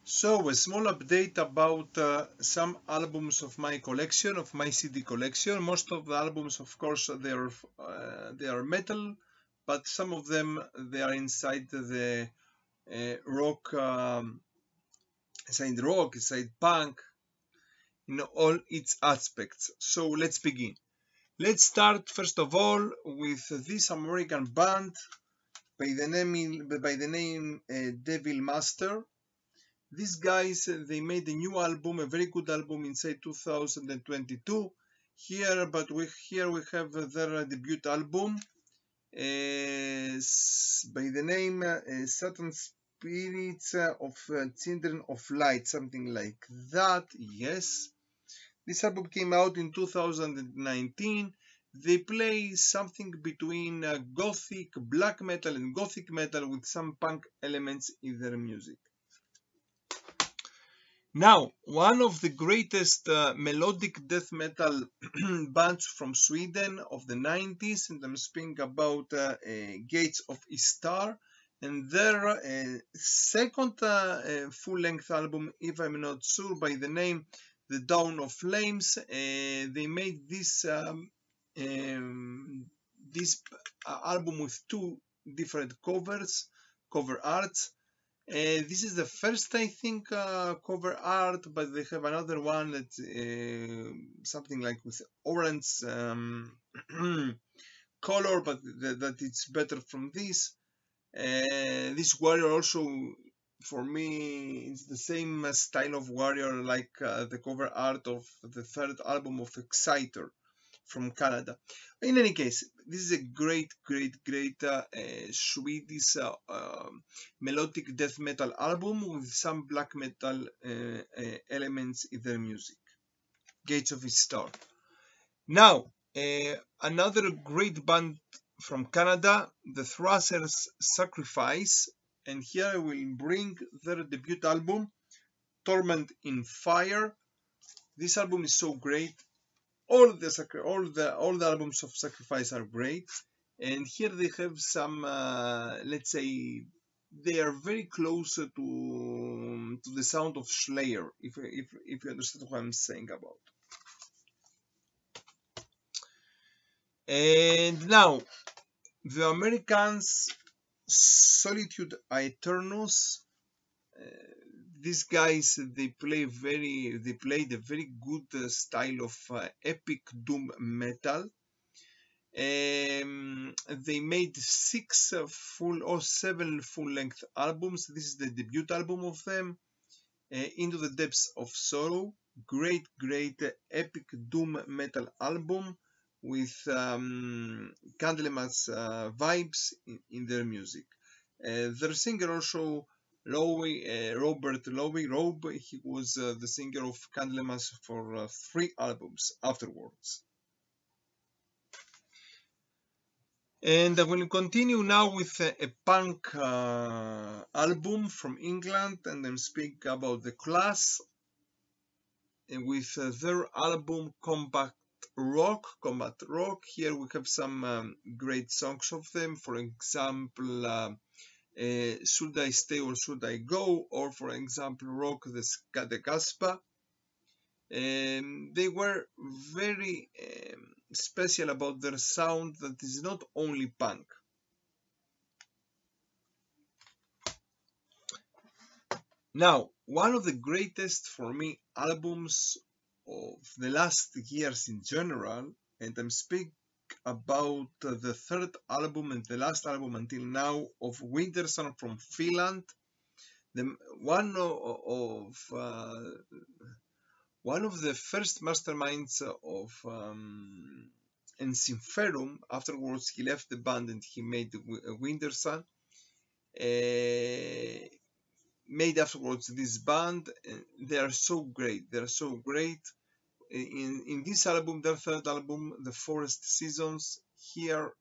So, a small update about some albums of my collection, of my CD collection. Most of the albums, of course, they are metal, but some of them they are inside the rock, inside punk, in all its aspects. So let's begin. Let's start first of all with this American band by the name Devil Master. These guys, they made a new album, a very good album inside 2022. Here we have their debut album by the name Satan Spirits of Children of Light, something like that. Yes, this album came out in 2019. They play something between gothic, black metal, and gothic metal with some punk elements in their music. Now, one of the greatest melodic death metal bands from Sweden of the 90s, and I'm speaking about Gates of Istar, and their second full-length album, if I'm not sure, by the name The Dawn of Flames. They made this album with two different cover arts. This is the first, I think, cover art, but they have another one that's something like with orange color, but that it's better from this. This warrior also, for me, it's the same style of warrior like the cover art of the third album of Exciter from Canada. In any case, this is a great Swedish melodic death metal album with some black metal elements in their music. Gates of Star. Now, another great band from Canada, the Thrashers Sacrifice, and here I will bring their debut album, Torment in Fire. This album is so great. All the albums of Sacrifice are great, and here they have some, let's say, they are very close to the sound of Slayer, if you understand what I'm saying about. And now, the Americans, Solitude Aeternus. These guys, they played a very good style of epic doom metal. They made 6 full or 7 full-length albums. This is the debut album of them, Into the Depths of Sorrow. Great epic doom metal album with Candlemas vibes in their music. Their singer also, Robert Robe, he was the singer of Candlemas for 3 albums afterwards. And I will continue now with a punk album from England, and I'm speaking about The Clash with their album Combat Rock. Here we have some great songs of them. For example, Should I Stay or Should I Go? Or for example, Rock the Casbah. They were very special about their sound that is not only punk. Now, one of the greatest for me albums of the last years in general, and I'm speaking about the third album and the last album until now of Winterson from Finland. One of the first masterminds of Ensinferum. Afterwards, he left the band and he made Winterson. Made afterwards this band. They are so great. In this album, their third album, The Forest Seasons, here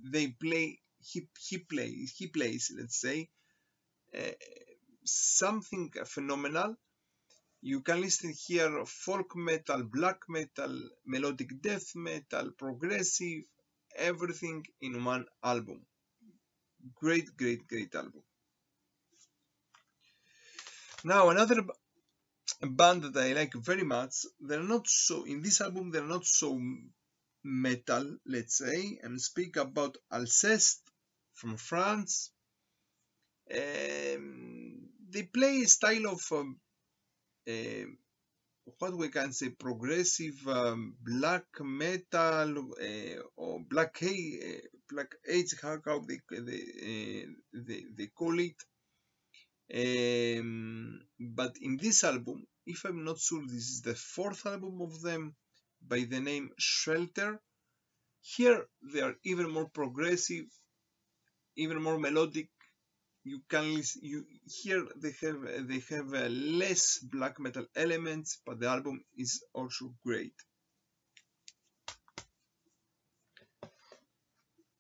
they play. He plays. Let's say something phenomenal. You can listen here folk metal, black metal, melodic death metal, progressive, everything in one album. Great album. Now another band that I like very much, they're not so, in this album they're not so metal, let's say, and speak about Alcest from France. They play a style of what we can say, progressive black metal or black age, how they call it. But in this album, if I'm not sure, this is the fourth album of them by the name Shelter. Here they are even more progressive, even more melodic. You can listen, here they have less black metal elements, but the album is also great.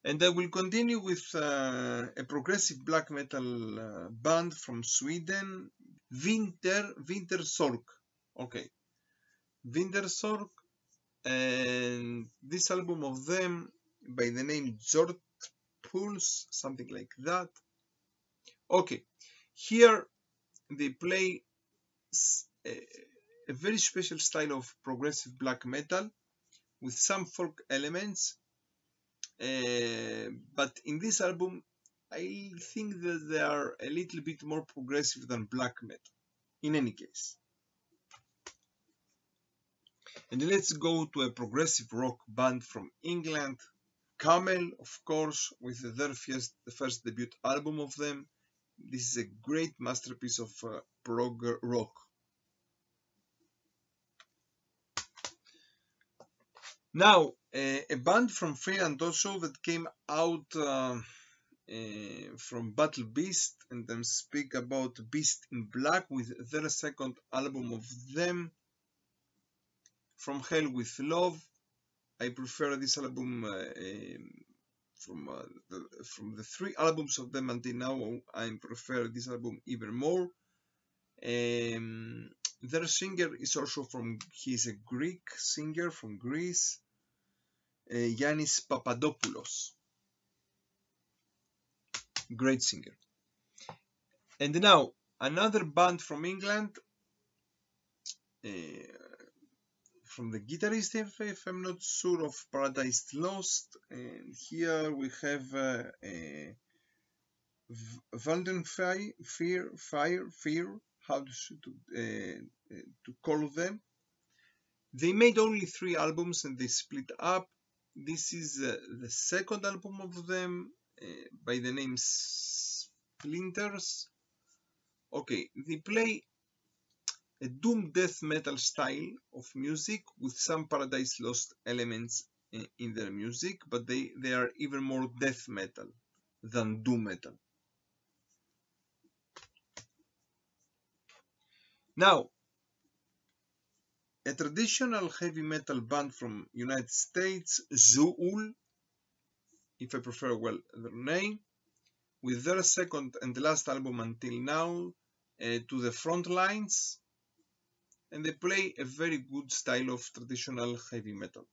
And I will continue with a progressive black metal band from Sweden, Vintersorg. Okay, Vintersorg, and this album of them by the name Jord Pulse, something like that. Okay, here they play a very special style of progressive black metal with some folk elements, but in this album I think that they are a little bit more progressive than black metal in any case. And let's go to a progressive rock band from England, Camel, of course, with their first debut album of them. This is a great masterpiece of prog rock. Now, a band from Finland also that came out from Battle Beast, and then speak about Beast in Black with their second album of them, From Hell with Love. I prefer this album from the three albums of them until now. I prefer this album even more. Their singer is also he's a Greek singer from Greece, Yannis Papadopoulos. Great singer. And now another band from England, from the guitarist, if I'm not sure, of Paradise Lost. And here we have Vandenfire, Fear, how to call them. They made only 3 albums and they split up. This is the second album of them by the name Splinters. Okay, they play a doom death metal style of music with some Paradise Lost elements in their music, but they are even more death metal than doom metal. Now, a traditional heavy metal band from United States, Zool, if I prefer well their name, with their second and last album until now, To the Front Lines, and they play a very good style of traditional heavy metal.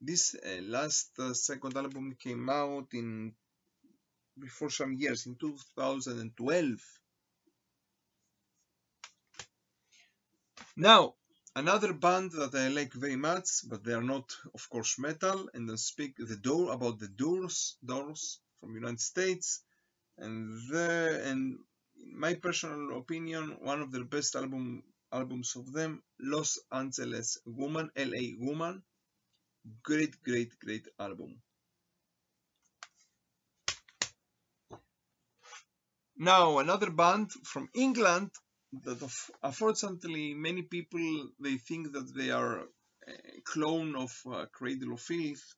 This last second album came out before some years, in 2012. Now, another band that I like very much, but they are not, of course, metal, and then speak about the Doors from United States, and in my personal opinion, one of the best albums of them, Los Angeles Woman, LA Woman. Great album. Now another band from England that unfortunately many people, they think that they are a clone of Cradle of Filth,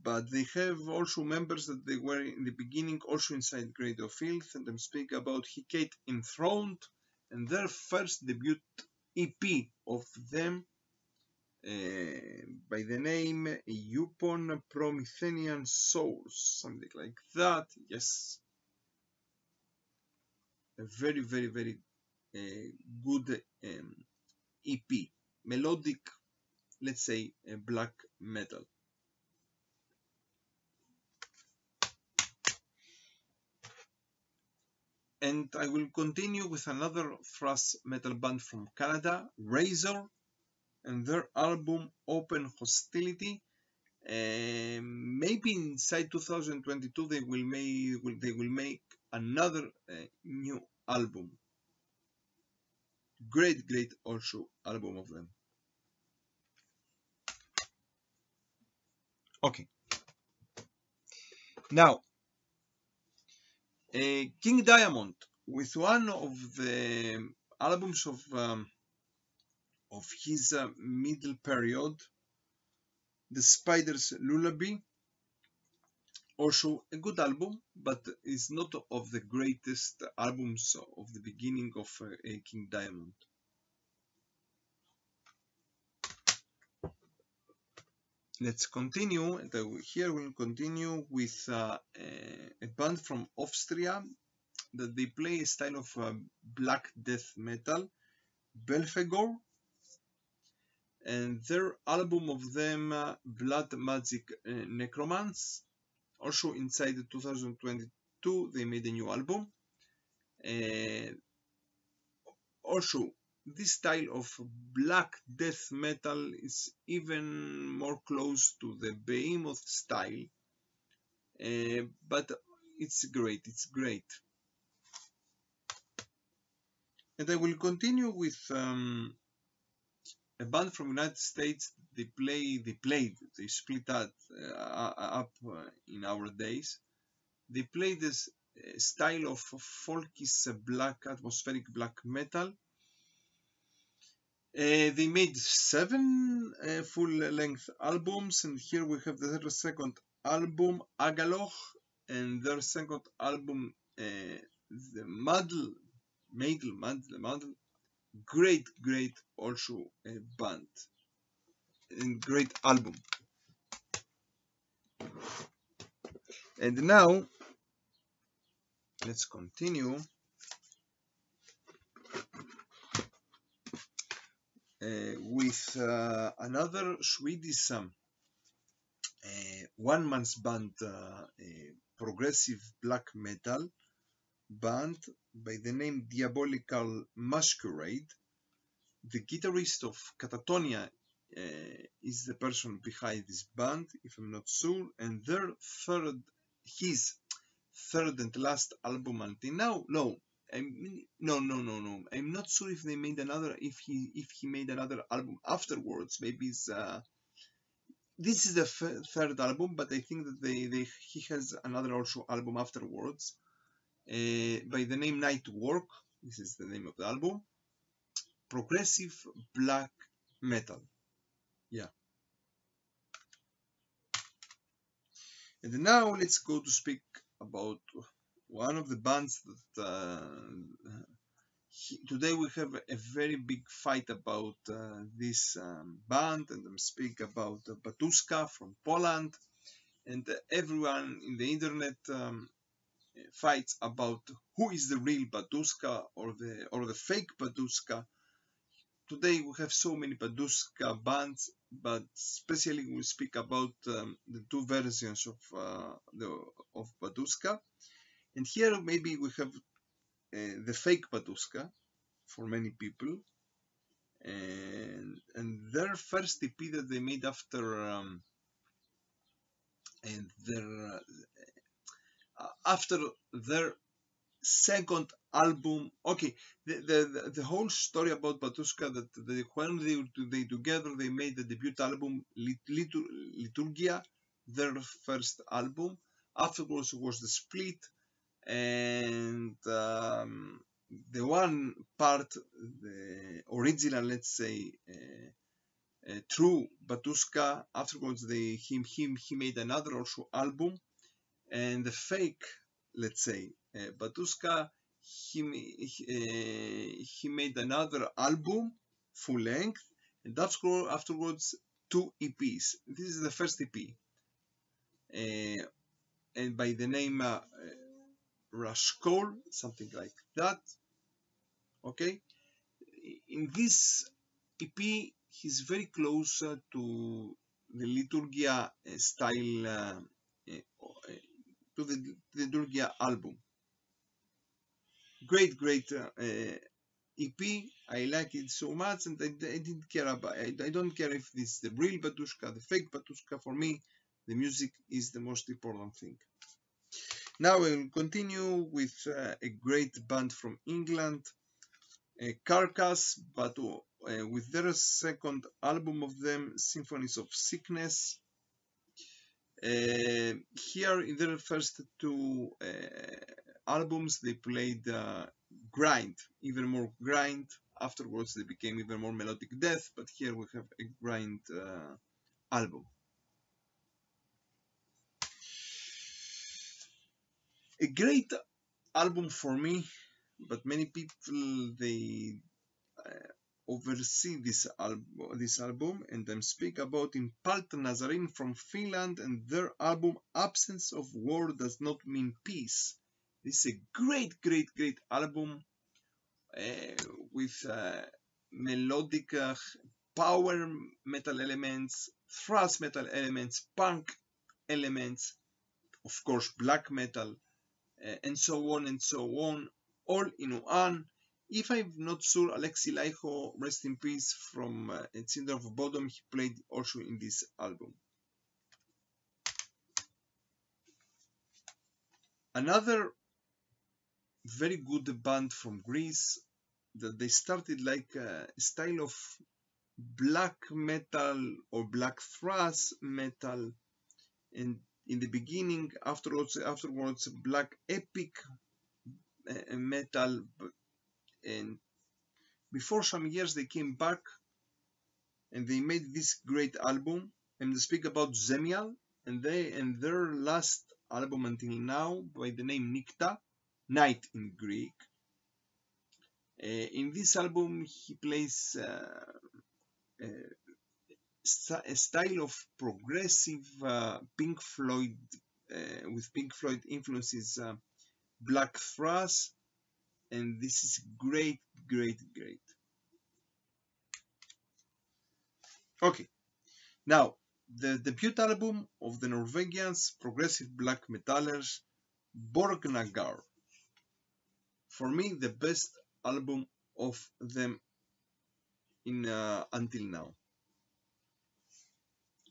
but they have also members that they were in the beginning also inside Cradle of Filth, and I'm speaking about Hecate Enthroned and their first debut EP of them by the name Upon Promethean Souls, something like that. Yes, a very good EP, melodic, let's say black metal. And I will continue with another thrash metal band from Canada, Razor, and their album Open Hostility. Maybe inside 2022 they will make another new album. Great also album of them. Okay. Now, King Diamond with one of the albums of his middle period, The Spider's Lullaby. Also a good album, but is not of the greatest albums of the beginning of King Diamond. Let's continue, and here we'll continue with a band from Austria that they play a style of black death metal, Belphegor, and their album of them, Blood Magic Necromance. Also inside 2022 they made a new album. Also, this style of black death metal is even more close to the Behemoth style, but it's great. And I will continue with a band from United States. They split up in our days. They play this style of folkish black, atmospheric black metal. They made 7 full-length albums, and here we have their second album, Agaloch, and their second album, the Madl. Great also band and great album. And now let's continue with another Swedish one-man band, progressive black metal band by the name Diabolical Masquerade. The guitarist of Catatonia is the person behind this band, if I'm not sure, and his third and last album until now. No. I'm not sure if they made another. If he made another album afterwards. Maybe this is the third album, but I think that he has another also album afterwards by the name Night Work. This is the name of the album. Progressive black metal. Yeah. And now let's go to speak about one of the bands that today we have a very big fight about this band, and I'm speaking about Batuska from Poland, and everyone in the internet fights about who is the real Batuska or the fake Batuska. Today we have so many Batuska bands, but especially we speak about the two versions of Batuska. And here maybe we have the fake Batuska for many people, and their first EP that they made after their second album. Okay, the whole story about Batuska, that when they together they made the debut album Liturgia, their first album. Afterwards was the split, and the one part, the original, let's say, true Batuska. Afterwards he made another also album, and the fake, let's say, Batuska, he made another album, full length, and afterwards 2 EPs. This is the first EP, and by the name Rashkol, something like that. Okay, in this EP, he's very close to the Liturgia style, to the Liturgia album. Great EP. I like it so much, and I didn't care about. I don't care if this is the real Batushka, the fake Batushka. For me, the music is the most important thing. Now I will continue with a great band from England, Carcass, but with their second album of them, Symphonies of Sickness. Here in their first two albums, they played grind, even more grind. Afterwards, they became even more melodic death, but here we have a grind album. A great album for me, but many people they oversee this album, and I speak about Impalt Nazarene from Finland and their album Absence of War Does Not Mean Peace. This is a great album with melodic power metal elements, thrash metal elements, punk elements, of course black metal, and so on, all in one. If I'm not sure, Alexi Laiho, rest in peace, from Cinder of Bodom, he played also in this album. Another very good band from Greece that they started like a style of black metal or black thrash metal, and in the beginning, afterwards black epic metal, and before some years they came back and they made this great album, and they speak about Zemial, and their last album until now by the name Nikta, night in Greek. In this album he plays a style of progressive Pink Floyd, with Pink Floyd influences, black thrash, and this is great. Okay, now the debut album of the Norwegians progressive black metallers Borgnagar. For me, the best album of them in until now.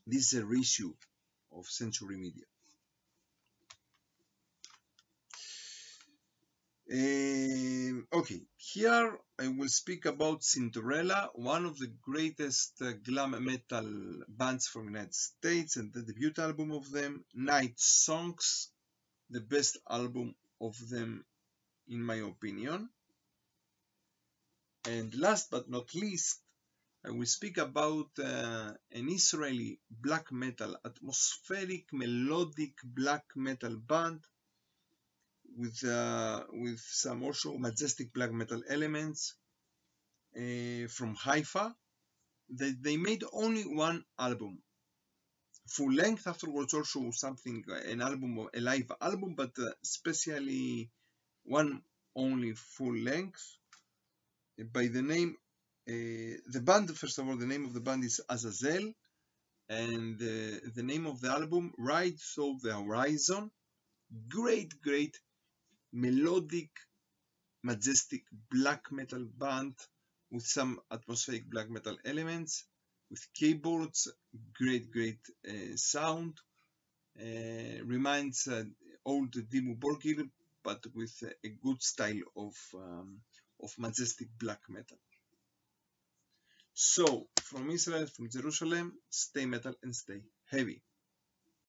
This is a reissue of Century Media. Okay, here I will speak about Cinderella, one of the greatest glam metal bands from the United States, and the debut album of them, Night Songs, the best album of them in my opinion. And last but not least, I will speak about an Israeli black metal, atmospheric, melodic black metal band with some also majestic black metal elements from Haifa. They made only one album, full length. Afterwards, also something, an album, a live album, but especially one only full length by the name. The band, first of all, the name of the band is Azazel, and the name of the album, Ride Through the Horizon. Great melodic, majestic black metal band with some atmospheric black metal elements, with keyboards, great sound. Reminds old Dimmu Borgir, but with a good style of majestic black metal. So, from Israel, from Jerusalem, stay metal and stay heavy.